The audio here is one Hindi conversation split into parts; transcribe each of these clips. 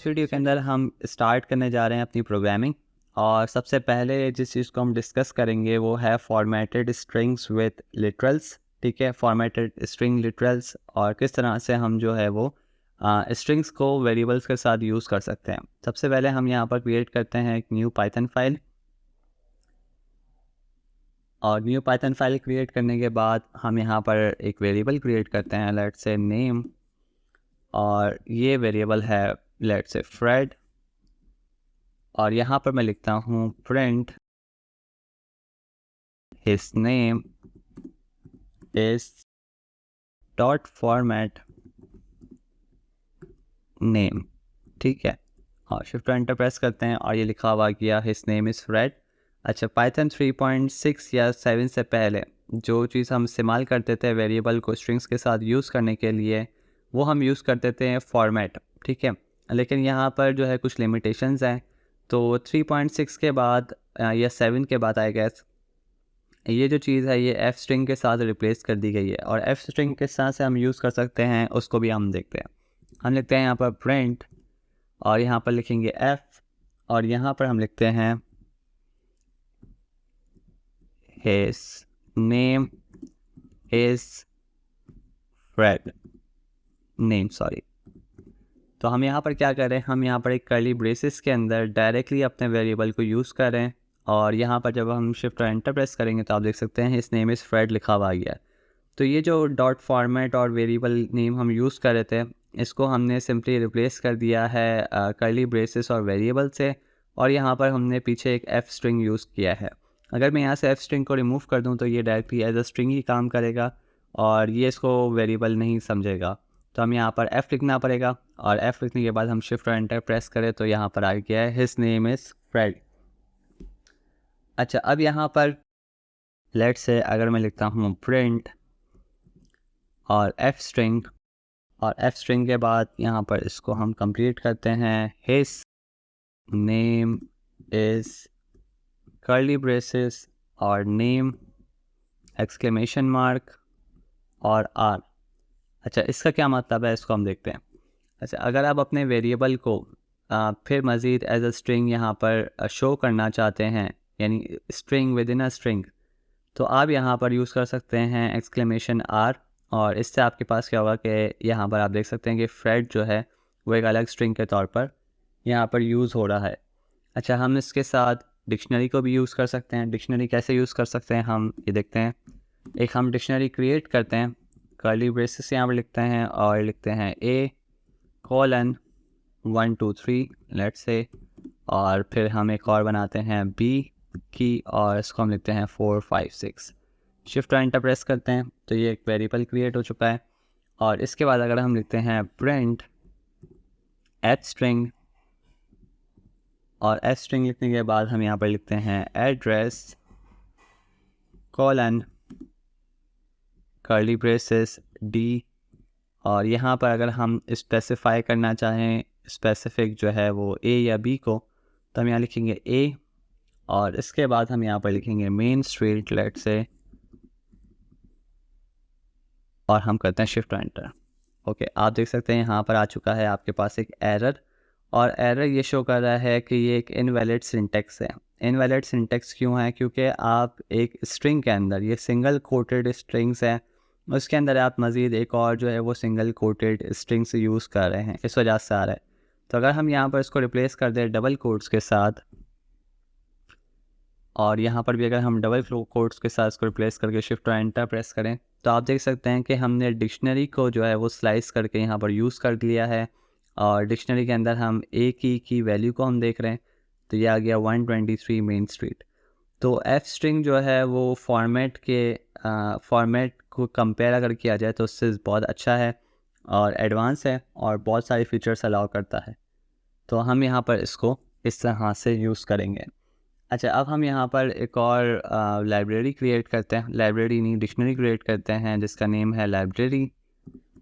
इस वीडियो के अंदर हम स्टार्ट करने जा रहे हैं अपनी प्रोग्रामिंग। और सबसे पहले जिस चीज़ को हम डिस्कस करेंगे वो है फॉर्मेटेड स्ट्रिंग्स विद लिटरल्स। ठीक है, फॉर्मेटेड स्ट्रिंग लिटरल्स और किस तरह से हम जो है वो स्ट्रिंग्स को वेरिएबल्स के साथ यूज़ कर सकते हैं। सबसे पहले हम यहाँ पर क्रिएट करते हैं एक न्यू पाइथन फाइल, और न्यू पाइथन फाइल क्रिएट करने के बाद हम यहाँ पर एक वेरिएबल क्रिएट करते हैं, लेट्स से नेम, और ये वेरिएबल है लेट्स से फ्रेड। और यहाँ पर मैं लिखता हूँ print his name is dot format name. ठीक है, और शिफ्ट एंटर प्रेस करते हैं और ये लिखा हुआ गया हिज नेम इज़ फ्रेड। अच्छा, पाइथन 3.6 या 7 से पहले जो चीज़ हम इस्तेमाल करते थे वेरिएबल को स्ट्रिंग्स के साथ यूज़ करने के लिए, वो हम यूज़ करते थे फॉर्मेट। ठीक है, लेकिन यहाँ पर जो है कुछ लिमिटेशंस हैं। तो 3.6 के बाद या 7 के बाद आई गेस ये जो चीज़ है ये एफ स्ट्रिंग के साथ रिप्लेस कर दी गई है। और एफ स्ट्रिंग के साथ से हम यूज़ कर सकते हैं उसको भी हम देखते हैं। हम लिखते हैं यहाँ पर प्रिंट, और यहाँ पर लिखेंगे एफ, और यहाँ पर हम लिखते हैं his name is Fred name, sorry. तो हम यहाँ पर क्या करें, हम यहाँ पर एक कर्ली ब्रेसेस के अंदर डायरेक्टली अपने वेरिएबल को यूज़ करें। और यहाँ पर जब हम शिफ्ट और एंटर प्रेस करेंगे तो आप देख सकते हैं हिज नेम इज़ फ्रेड लिखा हुआ गया है। तो ये जो डॉट फॉर्मेट और वेरिएबल नेम हम यूज़ कर रहे थे, इसको हमने सिंपली रिप्लेस कर दिया है कर्ली ब्रेसेस और वेरिएबल से। और यहाँ पर हमने पीछे एक एफ स्ट्रिंग यूज़ किया है। अगर मैं यहाँ से एफ स्ट्रिंग को रिमूव कर दूँ तो ये डायरेक्टली एज अ स्ट्रिंग ही काम करेगा और ये इसको वेरिएबल नहीं समझेगा। तो हम यहाँ पर एफ़ लिखना पड़ेगा, और एफ़ लिखने के बाद हम शिफ्ट और एंटर प्रेस करें तो यहाँ पर आ गया है हिज नेम इज़ फ्रेड। अच्छा, अब यहाँ पर लेट्स से अगर मैं लिखता हूँ प्रिंट और एफ स्ट्रिंग, और एफ स्ट्रिंग के बाद यहाँ पर इसको हम कंप्लीट करते हैं his name is curly braces और नेम एक्सक्लेमेशन मार्क और आर। अच्छा, इसका क्या मतलब है इसको हम देखते हैं। अच्छा, अगर आप अपने वेरिएबल को फिर मज़ीद एज अ स्ट्रिंग यहाँ पर शो करना चाहते हैं, यानी string with in a string, तो आप यहाँ पर यूज़ कर सकते हैं एक्सक्लेमेशन आर। और इससे आपके पास क्या होगा कि यहाँ पर आप देख सकते हैं कि फ्रेड जो है वो एक अलग स्ट्रिंग के तौर पर यहाँ पर यूज़ हो रहा है। अच्छा, हम इसके साथ डिक्शनरी को भी यूज़ कर सकते हैं। डिक्शनरी कैसे यूज़ कर सकते हैं हम ये देखते हैं। एक हम डिक्शनरी क्रिएट करते हैं, कर्ली ब्रेसेस यहाँ पर लिखते हैं और लिखते हैं ए कोलन 1 2 3 लेट्स से, और फिर हम एक और बनाते हैं बी की और इसको हम लिखते हैं 4 5 6। शिफ्ट और एंटर प्रेस करते हैं तो ये एक वेरिएबल क्रिएट हो चुका है। और इसके बाद अगर हम लिखते हैं प्रिंट एच स्ट्रिंग, और एच स्ट्रिंग लिखने के बाद हम यहाँ पर लिखते हैं address colon curly braces D, और यहाँ पर अगर हम स्पेसिफाई करना चाहें स्पेसिफिक जो है वो ए या बी को, तो हम यहाँ लिखेंगे ए, और इसके बाद हम यहाँ पर लिखेंगे मेन स्ट्रीट लेट से, और हम करते हैं शिफ्ट एंटर। ओके, आप देख सकते हैं यहाँ पर आ चुका है आपके पास एक एरर, और एरर ये शो कर रहा है कि ये एक इनवैलिड सिंटेक्स है। इनवैलिड सिंटेक्स क्यों है? क्योंकि आप एक स्ट्रिंग के अंदर, ये सिंगल कोटेड स्ट्रिंग्स है, उसके अंदर आप मज़ीद एक और जो है वो सिंगल कोटेड स्ट्रिंग्स यूज़ कर रहे हैं, इस वजह से आ रहा है। तो अगर हम यहाँ पर इसको रिप्लेस कर दें डबल कोट्स के साथ, और यहाँ पर भी अगर हम डबल कोट्स के साथ इसको रिप्लेस करके शिफ्ट और एंटर प्रेस करें, तो आप देख सकते हैं कि हमने डिक्शनरी को जो है वो स्लाइस करके यहाँ पर यूज़ कर लिया है। और डिक्शनरी के अंदर हम ए की वैल्यू को हम देख रहे हैं, तो ये आ गया 123 मेन स्ट्रीट। तो एफ स्ट्रिंग जो है वो फॉर्मेट को कंपेयर अगर किया जाए तो उससे बहुत अच्छा है और एडवांस है और बहुत सारी फीचर्स अलाउ करता है। तो हम यहाँ पर इसको इस तरह से यूज़ करेंगे। अच्छा, अब हम यहाँ पर एक और लाइब्रेरी क्रिएट करते हैं, लाइब्रेरी नहीं डिक्शनरी क्रिएट करते हैं जिसका नेम है लाइब्रेरी,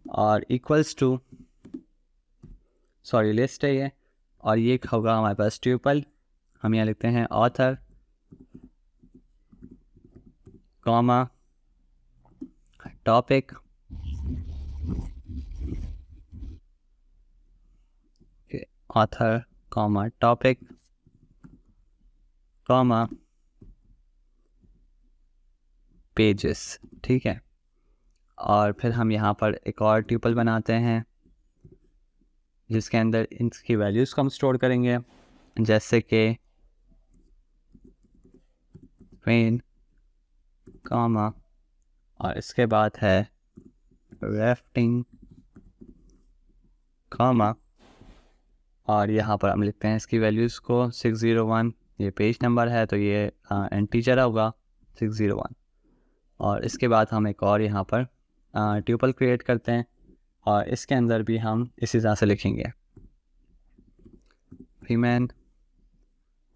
और इक्वल्स टू सॉरी लिस्ट है ये, और ये होगा हमारे पास ट्यूपल। हम यहाँ लिखते हैं author comma topic, author comma topic comma pages, ठीक है। और फिर हम यहाँ पर एक और ट्यूपल बनाते हैं जिसके अंदर इसकी वैल्यूज़ को हम स्टोर करेंगे, जैसे कि मेन कॉमा और इसके बाद है रेफ्टिंग कॉमा और यहाँ पर हम लिखते हैं इसकी वैल्यूज़ को 601, ये पेज नंबर है तो ये इंटीजर होगा 601। और इसके बाद हम एक और यहाँ पर ट्यूपल क्रिएट करते हैं और इसके अंदर भी हम इसी तरह से लिखेंगे फीमेन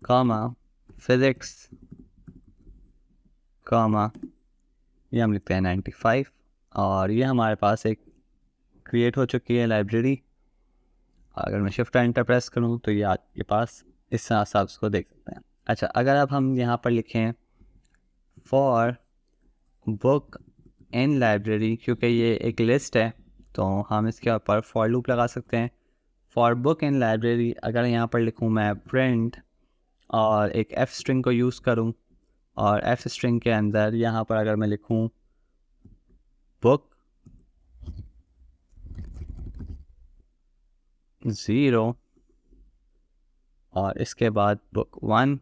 कॉमा फिजिक्स कॉमा, ये हम लिखते हैं 95। और ये हमारे पास एक क्रिएट हो चुकी है लाइब्रेरी। अगर मैं शिफ्ट एंटर प्रेस करूँ तो ये आपके पास इस तरह से आप उसको देख सकते हैं। अच्छा, अगर अब हम यहाँ पर लिखें फॉर बुक इन लाइब्रेरी, क्योंकि ये एक लिस्ट है तो हम इसके ऊपर फॉर लूप लगा सकते हैं। फॉर बुक इन लाइब्रेरी अगर यहाँ पर लिखूँ मैं प्रिंट और एक एफ स्ट्रिंग को यूज़ करूँ और एफ स्ट्रिंग के अंदर यहाँ पर अगर मैं लिखूँ बुक 0 और इसके बाद बुक 1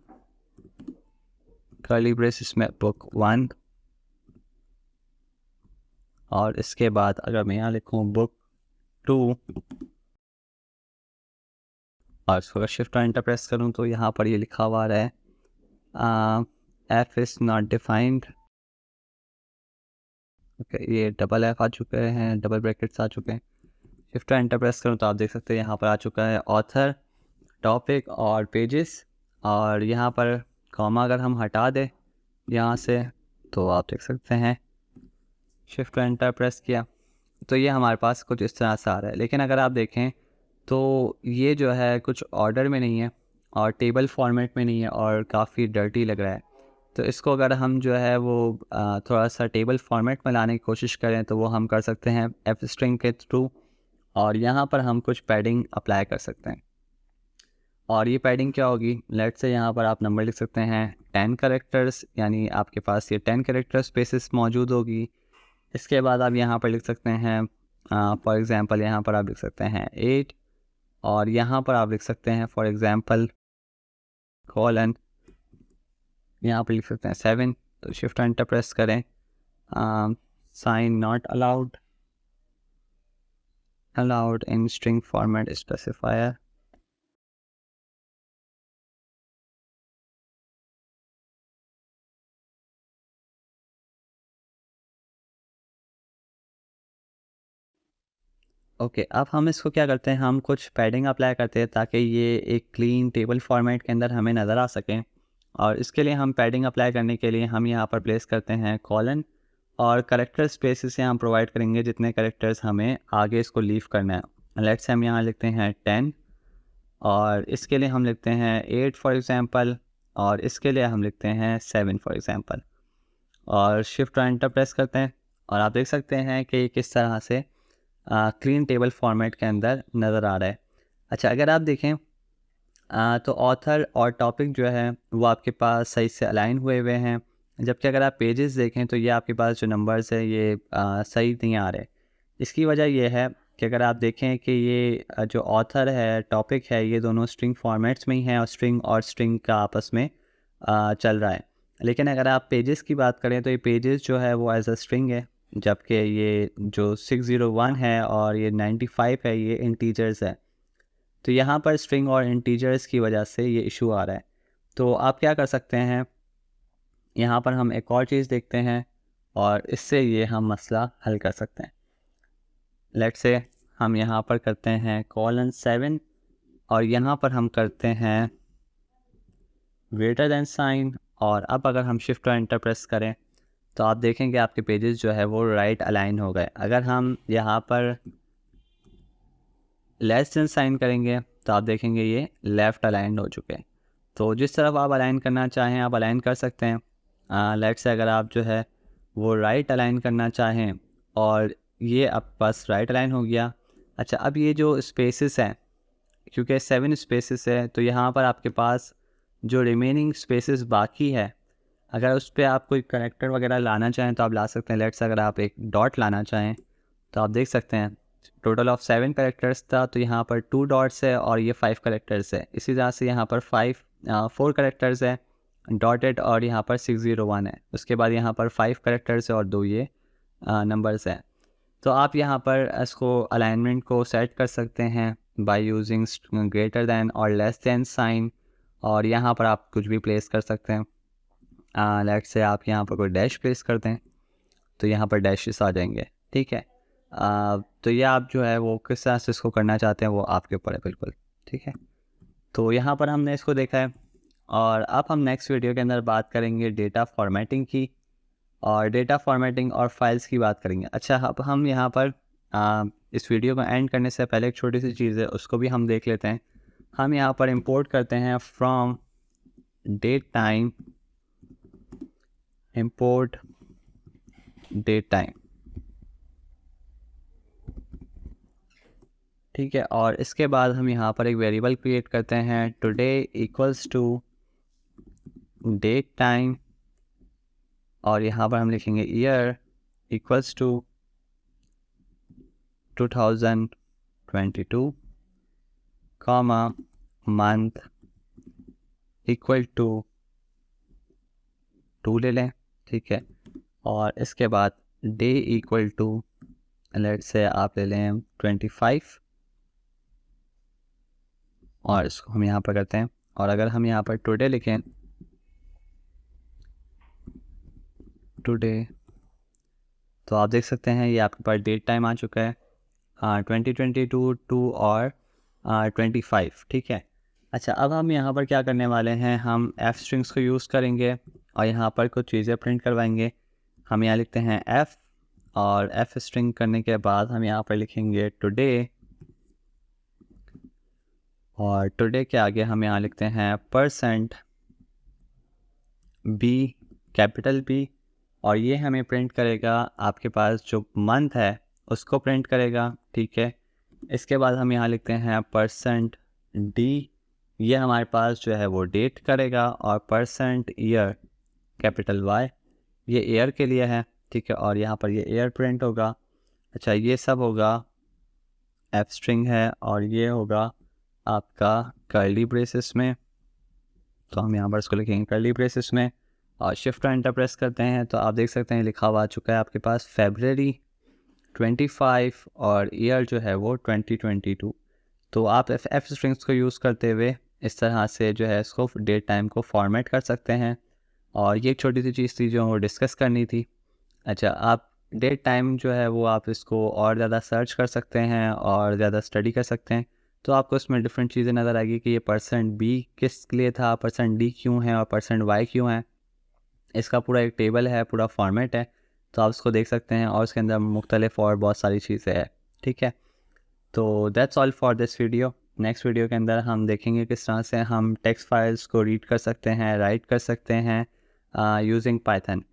कर्ली ब्रेसेस में बुक 1 और इसके बाद अगर मैं यहाँ लिखूँ बुक 2 और इसको अगर शिफ्ट और एंटर प्रेस करूँ तो यहाँ पर ये लिखा हुआ है F is not defined. Okay, ये डबल एफ आ चुके हैं, डबल ब्रैकेट्स आ चुके हैं। शिफ्ट और एंटर प्रेस करूँ तो आप देख सकते हैं यहाँ पर आ चुका है ऑथर टॉपिक और पेजेस। और यहाँ पर कॉमा अगर हम हटा दें यहाँ से तो आप देख सकते हैं शिफ्ट एंटर प्रेस किया तो ये हमारे पास कुछ इस तरह से आ रहा है। लेकिन अगर आप देखें तो ये जो है कुछ ऑर्डर में नहीं है और टेबल फॉर्मेट में नहीं है और काफ़ी डर्टी लग रहा है। तो इसको अगर हम जो है वो थोड़ा सा टेबल फॉर्मेट में लाने की कोशिश करें तो वो हम कर सकते हैं एफ स्ट्रिंग के थ्रू और यहाँ पर हम कुछ पैडिंग अप्लाई कर सकते हैं। और ये पैडिंग क्या होगी, लेट से यहाँ पर आप नंबर लिख सकते हैं 10 करेक्टर्स, यानी आपके पास ये 10 करेक्टर स्पेसेस मौजूद होगी। इसके बाद आप यहाँ पर लिख सकते हैं फॉर एग्ज़ाम्पल यहाँ पर आप लिख सकते हैं 8 और यहाँ पर आप लिख सकते हैं फॉर एग्ज़ाम्पल कॉलन, यहाँ पर लिख सकते हैं 7। तो शिफ्ट एंटर प्रेस करें, sign not allowed, allowed in string format specifier. Okay, अब हम इसको क्या करते हैं, हम कुछ पैडिंग अप्लाई करते हैं ताकि ये एक क्लीन टेबल फॉर्मेट के अंदर हमें नज़र आ सकें। और इसके लिए हम पैडिंग अप्लाई करने के लिए हम यहाँ पर प्लेस करते हैं कॉलन और करेक्टर स्पेसेस से हम प्रोवाइड करेंगे जितने करेक्टर्स हमें आगे इसको लीव करना है। लेट्स हम यहाँ लिखते हैं 10 और इसके लिए हम लिखते हैं 8 फॉर एग्ज़ाम्पल और इसके लिए हम लिखते हैं 7 फॉर एग्ज़ाम्पल और शिफ्ट और एंटर प्रेस करते हैं और आप देख सकते हैं कि किस तरह से क्लीन टेबल फॉर्मेट के अंदर नज़र आ रहा है। अच्छा, अगर आप देखें तो ऑथर और टॉपिक जो है वो आपके पास सही से अलाइन हुए हुए हैं, जबकि अगर आप पेजेस देखें तो ये आपके पास जो नंबर्स है ये सही नहीं आ रहे। इसकी वजह ये है कि अगर आप देखें कि ये जो ऑथर है टॉपिक है ये दोनों स्ट्रिंग फॉर्मेट्स में ही हैं और स्ट्रिंग का आपस में चल रहा है। लेकिन अगर आप पेजेस की बात करें तो ये पेजेस जो है वो एज अ स्ट्रिंग है, जबकि ये जो 601 है और ये 95 है ये इंटीजर्स है। तो यहाँ पर स्ट्रिंग और इंटीजर्स की वजह से ये इशू आ रहा है। तो आप क्या कर सकते हैं, यहाँ पर हम एक और चीज़ देखते हैं और इससे ये हम मसला हल कर सकते हैं। लेट्स से हम यहाँ पर करते हैं :7 और यहाँ पर हम करते हैं ग्रेटर देन साइन और अब अगर हम शिफ्ट और एंटर प्रेस करें तो आप देखेंगे आपके पेजेस जो है वो राइट अलाइन हो गए। अगर हम यहाँ पर लेस देन साइन करेंगे तो आप देखेंगे ये लेफ़्ट अलाइन हो चुके हैं। तो जिस तरफ आप अलाइन करना चाहें आप अलाइन कर सकते हैं। लेट्स से अगर आप जो है वो राइट अलाइन करना चाहें और ये अब बस राइट अलाइन हो गया। अच्छा, अब ये जो स्पेसेस हैं क्योंकि 7 स्पेसेस है तो यहाँ पर आपके पास जो रिमेनिंग स्पेसेस बाकी है, अगर उस पर आप कोई करेक्टर वगैरह लाना चाहें तो आप ला सकते हैं। लेट्स अगर आप एक डॉट लाना चाहें तो आप देख सकते हैं टोटल ऑफ 7 करेक्टर्स था, तो यहाँ पर 2 डॉट्स है और ये 5 करेक्टर्स है। इसी तरह से यहाँ पर 4 करेक्टर्स है डॉटेड और यहाँ पर 601 है। उसके बाद यहाँ पर 5 करेक्टर्स है और 2 ये नंबर्स हैं। तो आप यहाँ पर इसको अलाइनमेंट को सेट कर सकते हैं बाय यूजिंग ग्रेटर दैन और लेस दैन साइन, और यहाँ पर आप कुछ भी प्लेस कर सकते हैं। लेट्स से आप यहाँ पर कोई डैश प्लेस करते हैं तो यहाँ पर डैशेस आ जाएंगे, ठीक है। तो ये आप जो है वो किस तरह से इसको करना चाहते हैं वो आपके ऊपर है बिल्कुल, ठीक है। तो यहाँ पर हमने इसको देखा है, और अब हम नेक्स्ट वीडियो के अंदर बात करेंगे डेटा फॉर्मेटिंग की, और डेटा फॉर्मेटिंग और फाइल्स की बात करेंगे। अच्छा, अब हम यहाँ पर इस वीडियो को एंड करने से पहले एक छोटी सी चीज़ है, उसको भी हम देख लेते हैं। हम यहाँ पर इंपोर्ट करते हैं from date time, import date time, ठीक है। और इसके बाद हम यहाँ पर एक वेरिएबल क्रिएट करते हैं today equals to date time, और यहाँ पर हम लिखेंगे year equals to 2022, comma month equal to 2 ले लें, ठीक है। और इसके बाद day equal to let's say आप ले लें 25, और इसको हम यहाँ पर करते हैं। और अगर हम यहाँ पर टुडे लिखें, टुडे, तो आप देख सकते हैं ये आपके पास डेट टाइम आ चुका है 2022, 2 और 25, ठीक है। अच्छा, अब हम यहाँ पर क्या करने वाले हैं, हम एफ स्ट्रिंग्स को यूज़ करेंगे और यहाँ पर कुछ चीज़ें प्रिंट करवाएंगे। हम यहाँ लिखते हैं एफ़, और एफ स्ट्रिंग करने के बाद हम यहाँ पर लिखेंगे टुडे, और टुडे के आगे हम यहाँ लिखते हैं %, बी, कैपिटल बी, और ये हमें प्रिंट करेगा आपके पास जो मंथ है उसको प्रिंट करेगा, ठीक है। इसके बाद हम यहाँ लिखते हैं %d, ये हमारे पास जो है वो डेट करेगा, और %year, कैपिटल Y, ये ईयर के लिए है, ठीक है। और यहाँ पर ये ईयर प्रिंट होगा। अच्छा, ये सब होगा एफ स्ट्रिंग है, और ये होगा आपका कर्ली ब्रेसेस में, तो हम यहाँ पर इसको लिखेंगे कर्ली ब्रेसेस में, और शिफ्ट और एंटर प्रेस करते हैं तो आप देख सकते हैं लिखा हुआ आ चुका है आपके पास February 25, और ईयर जो है वो 2022। तो आप एफ स्ट्रिंग्स को यूज़ करते हुए इस तरह से जो है इसको डेट टाइम को फॉर्मेट कर सकते हैं, और ये एक छोटी सी चीज़ थी जो वो डिस्कस करनी थी। अच्छा, आप डेट टाइम जो है वो आप इसको और ज़्यादा सर्च कर सकते हैं और ज़्यादा स्टडी कर सकते हैं, तो आपको इसमें डिफरेंट चीज़ें नज़र आएगी कि ये %b किस लिए था, %d क्यों है और %y क्यों है। इसका पूरा एक टेबल है, पूरा फॉर्मेट है, तो आप उसको देख सकते हैं, और उसके अंदर मुख्तलिफ और बहुत सारी चीज़ें हैं, ठीक है। तो that's all for this video. Next video के अंदर हम देखेंगे किस तरह से हम टेक्स्ट फाइल्स को रीड कर सकते हैं, राइट कर सकते हैं यूजिंग पाइथन।